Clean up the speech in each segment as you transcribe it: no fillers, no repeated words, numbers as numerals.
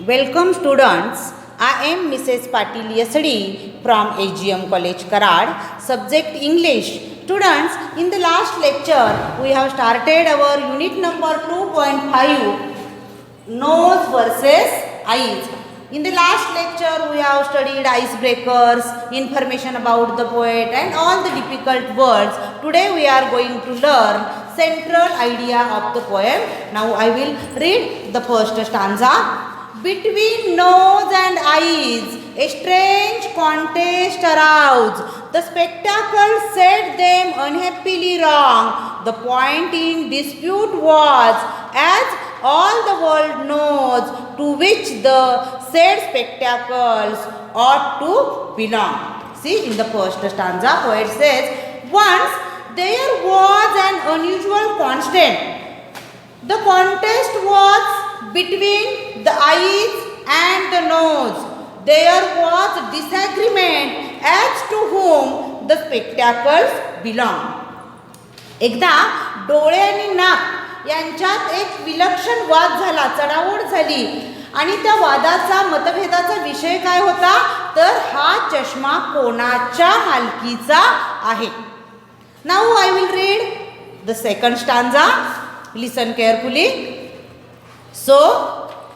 Welcome students. I am Mrs. Patil Yasadi from AGM College Karad, subject English. Students, in the last lecture we have started our unit number 2.5, nose versus eyes. In the last lecture we have studied icebreakers, information about the poet and all the difficult words. Today we are going to learn central idea of the poem. Now I will read the first stanza. Between nose and eyes, a strange contest arose. The spectacle set them unhappily wrong. The point in dispute was, as all the world knows, to which the said spectacles ought to belong. See, in the first stanza, poet says, once there was an unusual constant. The contest was between the eyes and the nose. There was disagreement as to whom the spectacles belong. एकदा डोळे आणि नाक यांच्यात एक विलक्षण वाद झाला, चढाओढ झाली आणि त्या वादाचा मतभेदाचा विषय काय होता तर हा चष्मा कोणाच्या मालकीचा आहे. Now I will read the second stanza. Listen carefully. So,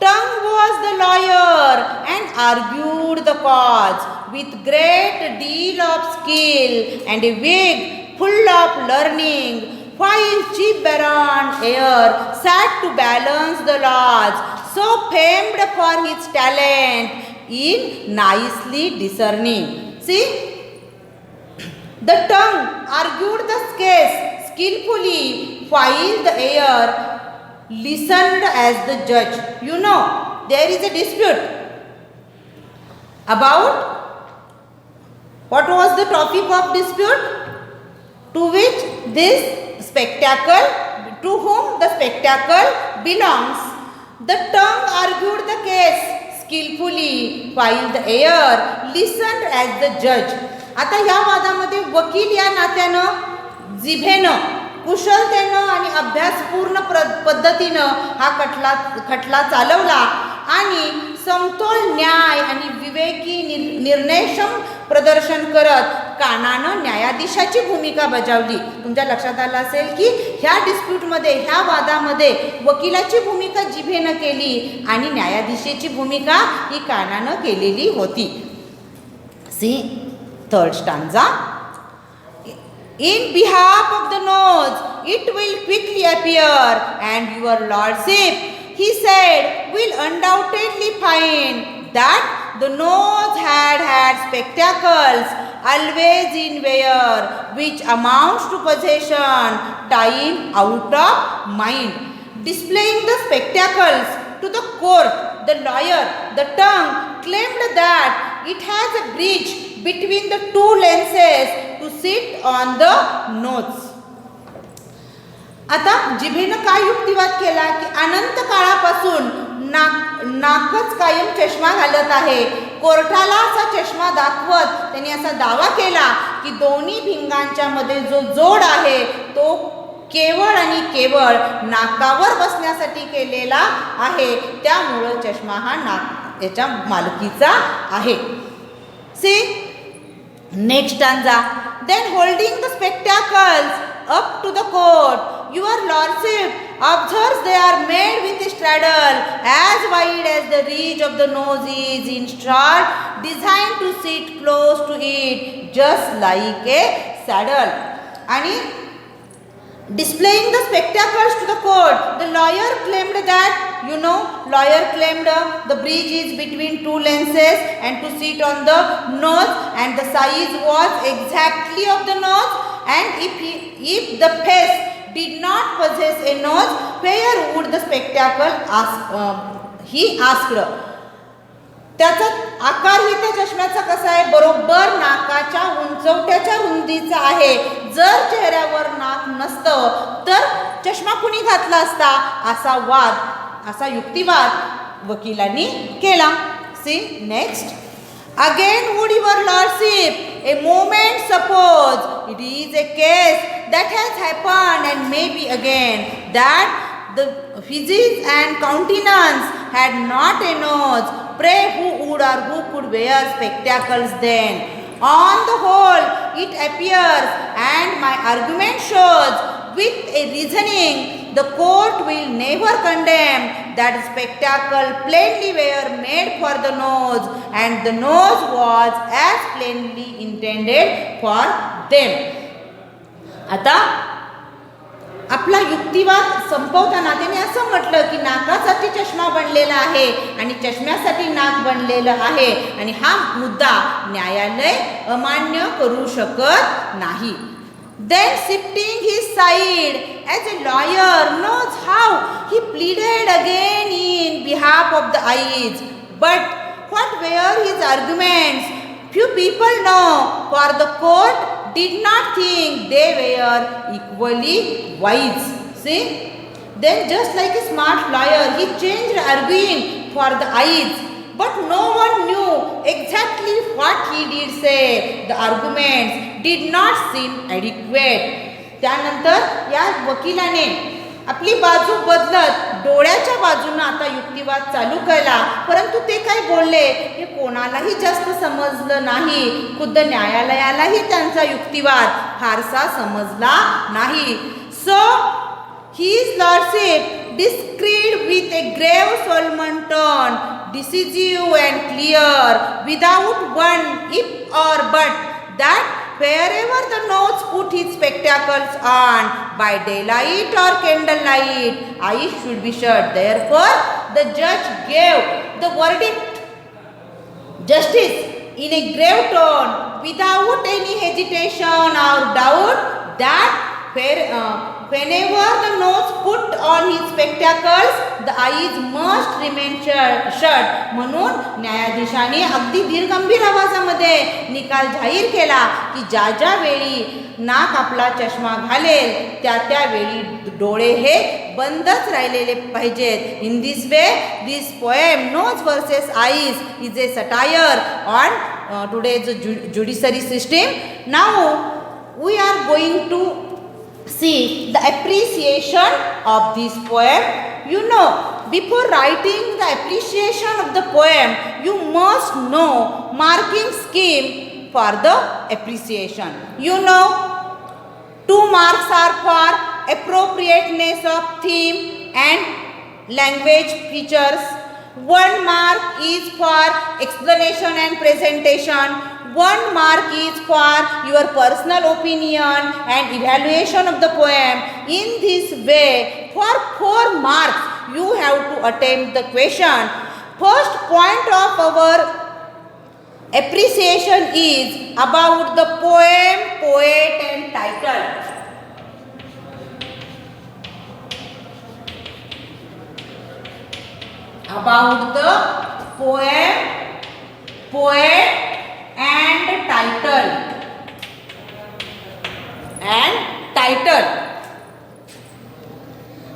tongue was the lawyer and argued the cause with great deal of skill and a wig full of learning, while cheap baron air sat to balance the laws, so famed for his talent in nicely discerning. See, the tongue argued the case skillfully, while the air listened as the judge. You know, there is a dispute about what was the topic of dispute, to which this spectacle, to whom the spectacle belongs. The tongue argued the case skillfully, while the air listened as the judge. आता या वादामध्ये वकील या नात्यानं जिभेनं कुशलतेनं आणि अभ्यासपूर्ण पद्धतीनं हा खटला चालवला आणि समतोल न्याय आणि विवेकी निर्णयक्षम प्रदर्शन करत कानानं न्यायाधीशाची भूमिका बजावली. तुमच्या लक्षात आलं असेल की ह्या डिस्प्यूटमध्ये, ह्या वादामध्ये वकिलाची भूमिका जिभेनं केली आणि न्यायाधीशाची भूमिका ही कानानं केलेली होती. See third stanza. In behalf of the nose, it will quickly appear, and your lordship, he said, will undoubtedly find that the nose had spectacles always in wear, which amounts to possession, time out of mind. Displaying the spectacles to the court, the lawyer, the tongue, claimed that it has a bridge between the two lenses to sit on the nose. आता जिभेनं काय युक्तिवाद केला की अनंत काळापासून नाकच कायम चष्मा घालत आहे. कोर्टाला असा चष्मा दाखवत त्यांनी असा दावा केला की दोन्ही भिंगांच्या मध्ये जो जोड आहे तो केवळ आणि केवळ नाकावर बसण्यासाठी केलेला आहे, त्यामुळे चष्मा हा नाक याच्या मालकीचा आहे. See, next stanza. Then holding the spectacles up to the court, your lordship observes they are made with a straddle as wide as the reach of the nose is, in short, designed to sit close to it, just like a saddle. आणि displaying the spectacles to the court, the lawyer claimed that, lawyer claimed the bridge is between two lenses and to sit on the nose, and the size was exactly of the nose, and if the face did not possess a nose, where would the spectacle he asked. त्याचा आकार ही त्या चष्म्याचा कसा आहे, बरोबर नाकाच्या उंचवट्याच्या रुंदीचा आहे. जर चेहऱ्यावर नाक नसतं तर चष्मा कुणी घातला असता, असा युक्तिवाद वकिलांनी केला. सी next. Again would your lordship a moment suppose it is a case that has happened and maybe again that the physics and countenance had not a nose. Pray who would or who could wear spectacles then? On the whole, it appears, and my argument shows, with a reasoning, the court will never condemn that spectacle plainly were made for the nose, and the nose was as plainly intended for them. आता आपला युक्तिवाद संपवताना त्याने असं म्हटलं की नाकासाठी चष्मा बनलेला आहे आणि चष्म्यासाठी नाक बनलेलं आहे आणि हा मुद्दा न्यायालय अमान्य करू शकत नाही. Then shifting his side as a lawyer knows how, he pleaded again in behalf of the eyes. But what were his arguments? Few people know, for the court did not think they were equally wise. See? Then just like a smart lawyer, he changed arguing for the eyes. But no one knew exactly what he did say. The arguments did not seem adequate. त्यानंतर या वकिलाने आपली बाजू बदलत डोळ्याच्या बाजूने आता युक्तिवाद चालू केला, परंतु ते काय बोलले हे कोणालाही जास्त समजलं नाही. खुद्द न्यायालयालाही त्यांचा युक्तिवाद फारसा समजला नाही. So his lordship disagreed with a grave solemn tone, decisive and clear, without one if or but, that wherever the nose put his spectacles on, by daylight or candlelight, eyes should be shut. Therefore, the judge gave the verdict, justice, in a grave tone, without any hesitation or doubt, that whenever the nose put on his spectacles, the eyes must remain shut. म्हणून न्यायाधीशाने अगदी धीरगंभीर आवाजामध्ये निकाल जाहीर केला की ज्या ज्या वेळी नाक आपला चष्मा घालेल त्या वेळी डोळे हे बंदच राहिलेले पाहिजेत. In this way this poem nose versus eyes is a satire on today's judiciary system. Now we are going to see the appreciation of this poem. You know, before writing the appreciation of the poem, you must know marking scheme for the appreciation. You know, 2 marks are for appropriateness of theme and language features. 1 mark is for explanation and presentation. 1 mark is for your personal opinion and evaluation of the poem. In this way, for 4 marks, you have to attempt the question. First point of our appreciation is about the poem, poet and title. About the poem, poet and title.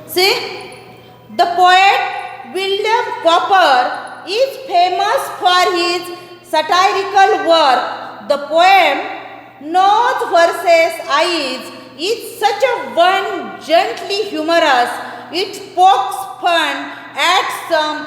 See, the poet William Cowper is famous for his satirical work. The poem Nose versus Eyes is such a one, gently humorous. It pokes fun at some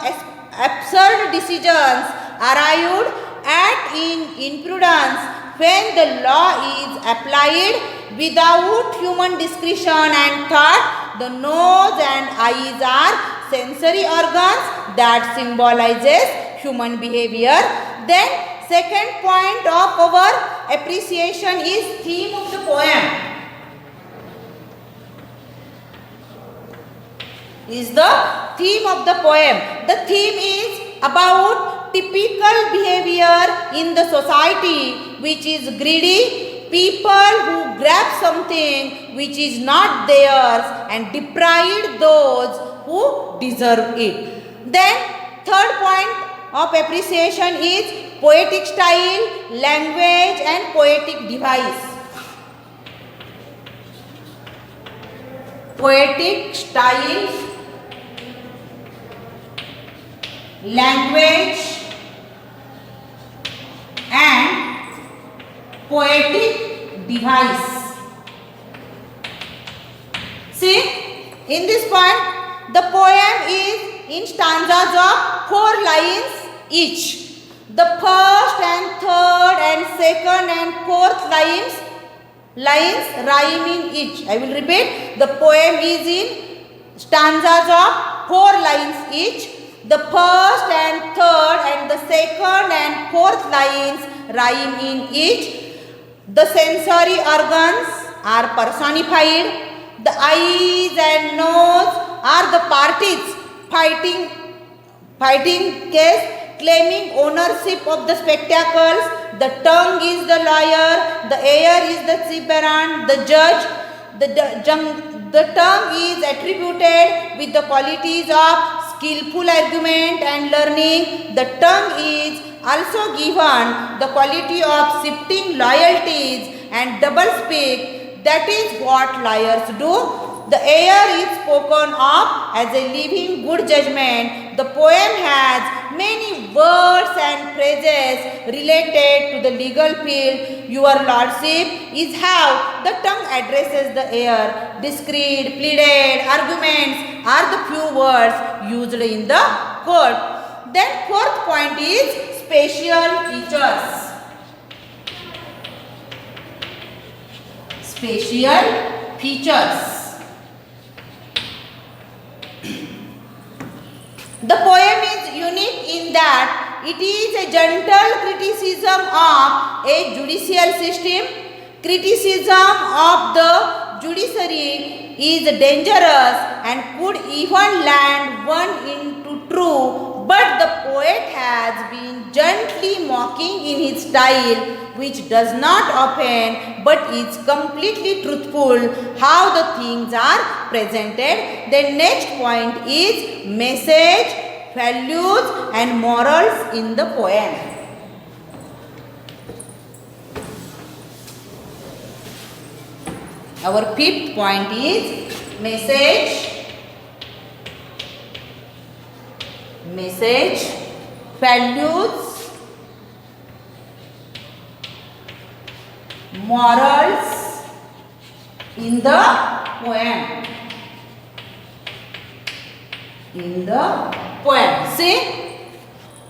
absurd decisions arrived at in imprudence when the law is applied without human discretion and thought. The nose and eyes are sensory organs that symbolizes human behavior. Then second point of our appreciation is theme of the poem. Is the theme of the poem. The theme is about typical behavior in the society which is greedy, people who grab something which is not theirs and deprive those who deserve it. Then third point of appreciation is poetic style, language and poetic device. Poetic style, language and poetic device. See, in this point, the poem is in stanzas of 4 lines each. The first and third and second and fourth lines rhyme in each. I will repeat. The poem is in stanzas of 4 lines each. The first and third and the second and fourth lines rhyme in each. The sensory organs are personified. The eyes and nose are the parties fighting case, claiming ownership of the spectacles. The tongue is the lawyer, the ear is the separant, the judge. The tongue is attributed with the qualities of skillful argument and learning. The tongue is also given the quality of shifting loyalties and double speak. That is what liars do. The air is spoken of as a living good judgment. The poem has many words and phrases related to the legal field. Your lordship is how the tongue addresses the air. Discreet, pleaded, arguments are the few words used in the court. Then fourth point is spatial features. Spatial features. The poem is unique in that it is a gentle criticism of a judicial system. Criticism of the judiciary is dangerous and could even land one into true, but the poet has been gently mocking in his style, which does not offend but is completely truthful how the things are presented. The next point is message, values and morals in the poem. Our fifth point is message, values, morals in the poem. See,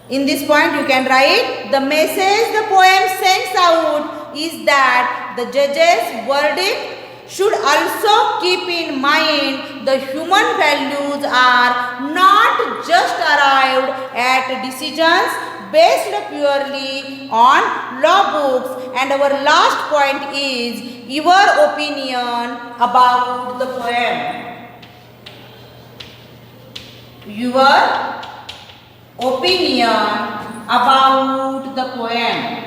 in this point you can write the message the poem sends out is that the judge's verdict should also keep in mind the human values are not just arrived at decisions based purely on law books. And our last point is your opinion about the poem. Your opinion about the poem.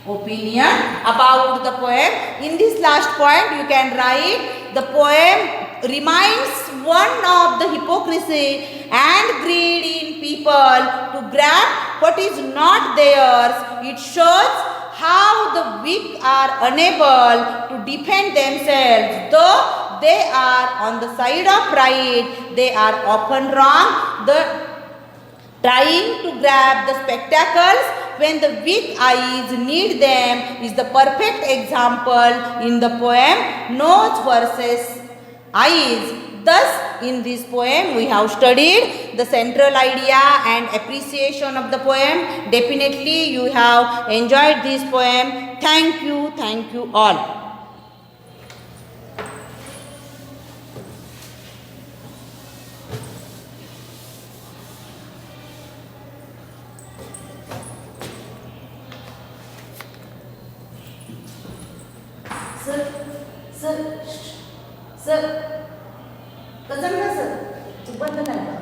Opinion about the poem. In this last point you can write the poem reminds one of the hypocrisy and greed in people to grab what is not theirs. It shows how the weak are unable to defend themselves. Though they are on the side of right, they are often wrong. The trying to grab the spectacles when the weak eyes need them is the perfect example in the poem nose versus eyes. Thus, in this poem we have studied the central idea and appreciation of the poem. Definitely you have enjoyed this poem. Thank you all. Sir, कसं ना sir बंद नाही